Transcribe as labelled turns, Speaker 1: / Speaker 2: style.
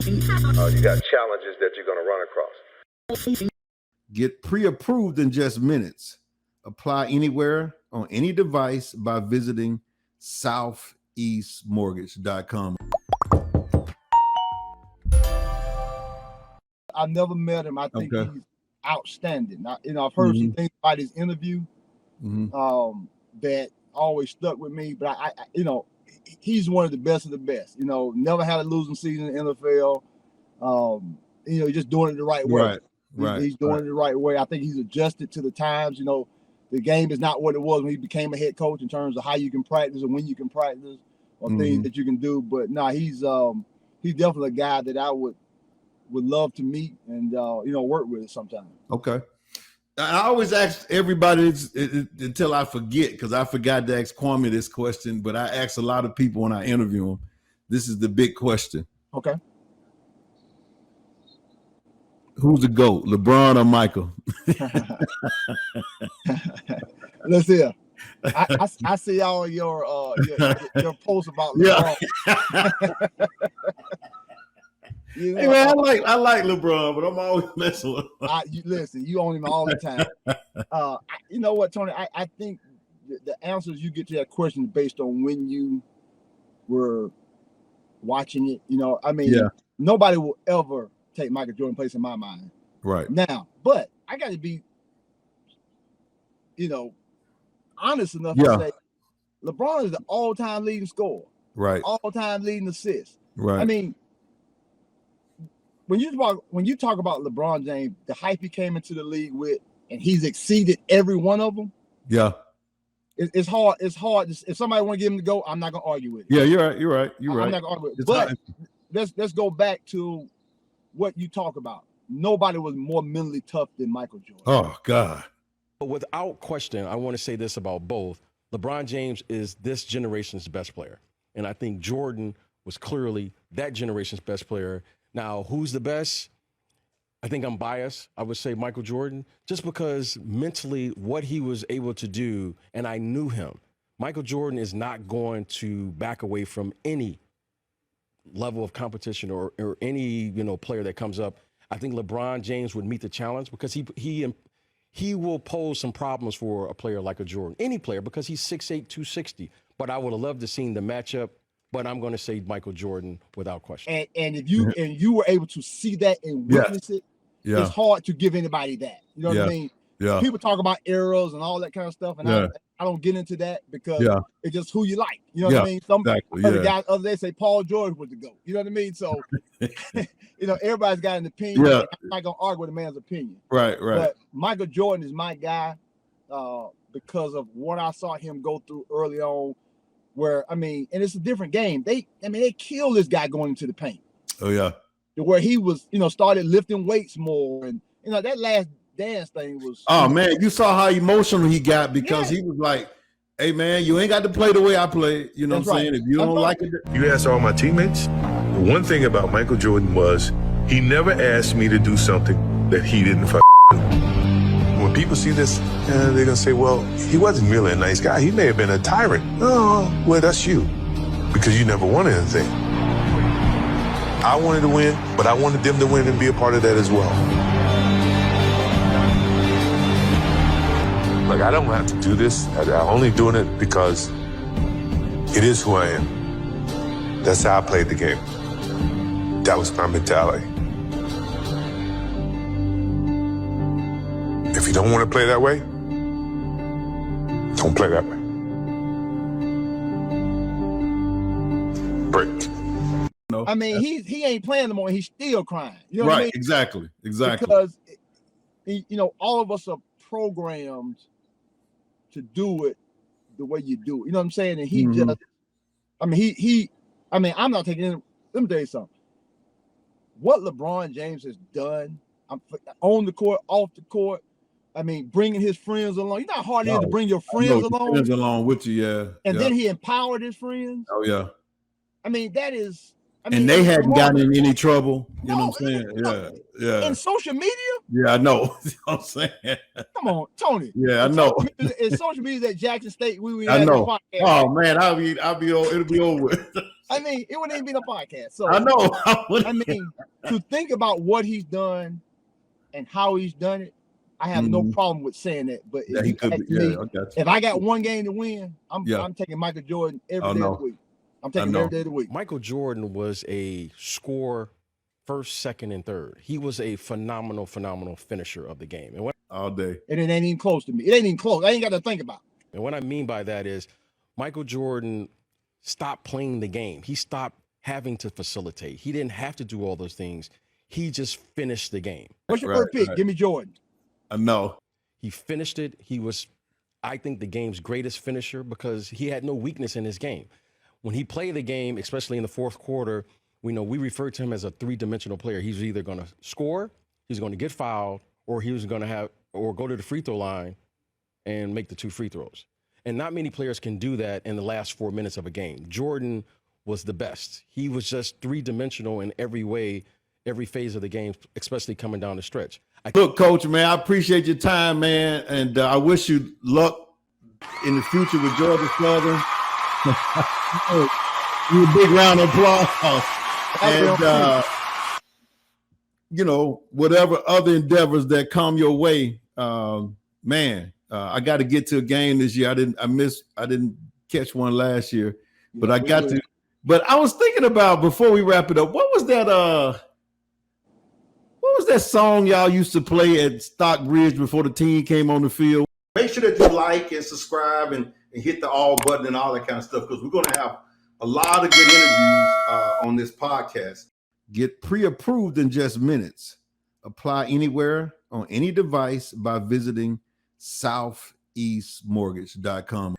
Speaker 1: You got challenges that you're going to run across.
Speaker 2: Get pre-approved in just minutes. Apply anywhere on any device by visiting southeastmortgage.com.
Speaker 3: I never met him. I think he's outstanding. I've heard some things about his interview that always stuck with me. But I he's one of the best of the best. Never had a losing season in the NFL. Just doing it the right way. He's doing it the right way. I think he's adjusted to the times. The game is not what it was when he became a head coach in terms of how you can practice and when you can practice or things that you can do. But no, he's definitely a guy that I would love to meet and work with sometime.
Speaker 2: Okay. I always ask everybody until I forget, because I forgot to ask Kwame this question, but I ask a lot of people when I interview them. This is the big question.
Speaker 3: Okay.
Speaker 2: Who's the GOAT, LeBron or Michael?
Speaker 3: Let's hear. I see all your posts about LeBron.
Speaker 2: Hey man, I like LeBron, but I'm always messing with him.
Speaker 3: Listen, you own him all the time. You know what, Tony? I think the answers you get to that question is based on when you were watching it. Nobody will ever take Michael Jordan place in my mind.
Speaker 2: Right.
Speaker 3: Now, but I got to be, honest enough to say LeBron is the all-time leading scorer.
Speaker 2: Right.
Speaker 3: All-time leading assist.
Speaker 2: Right.
Speaker 3: I mean, when you talk about LeBron James, the hype he came into the league with, and he's exceeded every one of them.
Speaker 2: Yeah.
Speaker 3: It's hard. It's hard. If somebody want to give him the go, I'm not gonna argue with it.
Speaker 2: Yeah, you're right.
Speaker 3: I'm not gonna argue with it. But let's go back to what you talk about. Nobody was more mentally tough than Michael Jordan.
Speaker 2: Oh God.
Speaker 4: But without question, I want to say this about both. LeBron James is this generation's best player. And I think Jordan was clearly that generation's best player. Now, who's the best? I think I'm biased. I would say Michael Jordan, just because mentally what he was able to do, and I knew him. Michael Jordan is not going to back away from any level of competition or any player that comes up. I think LeBron James would meet the challenge because he will pose some problems for a player like a Jordan, any player, because he's 6'8", 260. But I would have loved to seen the matchup. But I'm going to say Michael Jordan without question.
Speaker 3: And if you were able to see that and witness it, it's hard to give anybody that. You know what I mean?
Speaker 2: Yeah.
Speaker 3: People talk about eras and all that kind of stuff, and I don't get into that because it's just who you like. You know what I mean? Some other guys other day say Paul George was the GOAT. You know what I mean? So everybody's got an opinion. I'm not gonna argue with a man's opinion.
Speaker 2: Right.
Speaker 3: But Michael Jordan is my guy because of what I saw him go through early on. Where and it's a different game. They killed this guy going into the paint.
Speaker 2: Oh yeah.
Speaker 3: To where he was, started lifting weights more, and that last dance thing was.
Speaker 2: Oh man, you saw how emotional he got because he was like, "Hey man, you ain't got to play the way I play." You know what I'm saying? If you don't like it,
Speaker 1: You ask all my teammates. One thing about Michael Jordan was he never asked me to do something that he didn't do. When people see this, they're going to say, well, he wasn't really a nice guy. He may have been a tyrant. Oh, well, that's you, because you never won anything. I wanted to win, but I wanted them to win and be a part of that as well. Look, I don't have to do this. I'm only doing it because it is who I am. That's how I played the game. That was my mentality. If you don't want to play that way, don't play that way. Break.
Speaker 2: No.
Speaker 3: He ain't playing no more. He's still crying. You know what I mean?
Speaker 2: Exactly.
Speaker 3: Because all of us are programmed to do it the way you do it. You know what I'm saying? And he just, I'm not taking it. Let me tell you something. What LeBron James has done on the court, off the court. Bringing his friends along. You know how hard it is to bring your friends along?
Speaker 2: Friends along with you,
Speaker 3: And then he empowered his friends.
Speaker 2: Oh, yeah.
Speaker 3: That is...
Speaker 2: and they hadn't gotten in any trouble. You know what I'm saying? Yeah.
Speaker 3: In social media?
Speaker 2: Yeah, I know. You know what I'm saying?
Speaker 3: Come on, Tony.
Speaker 2: Yeah, I know.
Speaker 3: In social media at Jackson State, we
Speaker 2: I know. Oh, man, it'll be over with.
Speaker 3: I mean, it wouldn't even be a podcast. So
Speaker 2: I know.
Speaker 3: I mean, to think about what he's done and how he's done it, I have no problem with saying that. But if
Speaker 2: he
Speaker 3: you
Speaker 2: could
Speaker 3: ask
Speaker 2: be,
Speaker 3: me,
Speaker 2: okay.
Speaker 3: if I got one game to win, I'm taking Michael Jordan every day of the week. I'm taking him every day of the week.
Speaker 4: Michael Jordan was a scorer first, second, and third. He was a phenomenal finisher of the game. And
Speaker 2: all day.
Speaker 3: And it ain't even close to me. It ain't even close. I ain't got to think about it.
Speaker 4: And what I mean by that is Michael Jordan stopped playing the game. He stopped having to facilitate. He didn't have to do all those things. He just finished the game.
Speaker 3: What's your first pick? Give me Jordan.
Speaker 2: No.
Speaker 4: He finished it. He was, I think, the game's greatest finisher because he had no weakness in his game. When he played the game, especially in the fourth quarter, we refer to him as a three-dimensional player. He's either going to score, he's going to get fouled, or he was going to go to the free throw line and make the 2 free throws. And not many players can do that in the last 4 minutes of a game. Jordan was the best. He was just three-dimensional in every way, every phase of the game, especially coming down the stretch.
Speaker 2: Look, Coach, man, I appreciate your time, man, and I wish you luck in the future with Georgia Southern. You a big round of applause. And, whatever other endeavors that come your way, I got to get to a game this year. I didn't catch one last year, but I got to. But I was thinking about, before we wrap it up, what was that song y'all used to play at Stockbridge before the team came on the field? Make sure that you like and subscribe and hit the all button and all that kind of stuff, because we're going to have a lot of good interviews on this podcast. Get pre-approved in just minutes. Apply anywhere on any device by visiting southeastmortgage.com.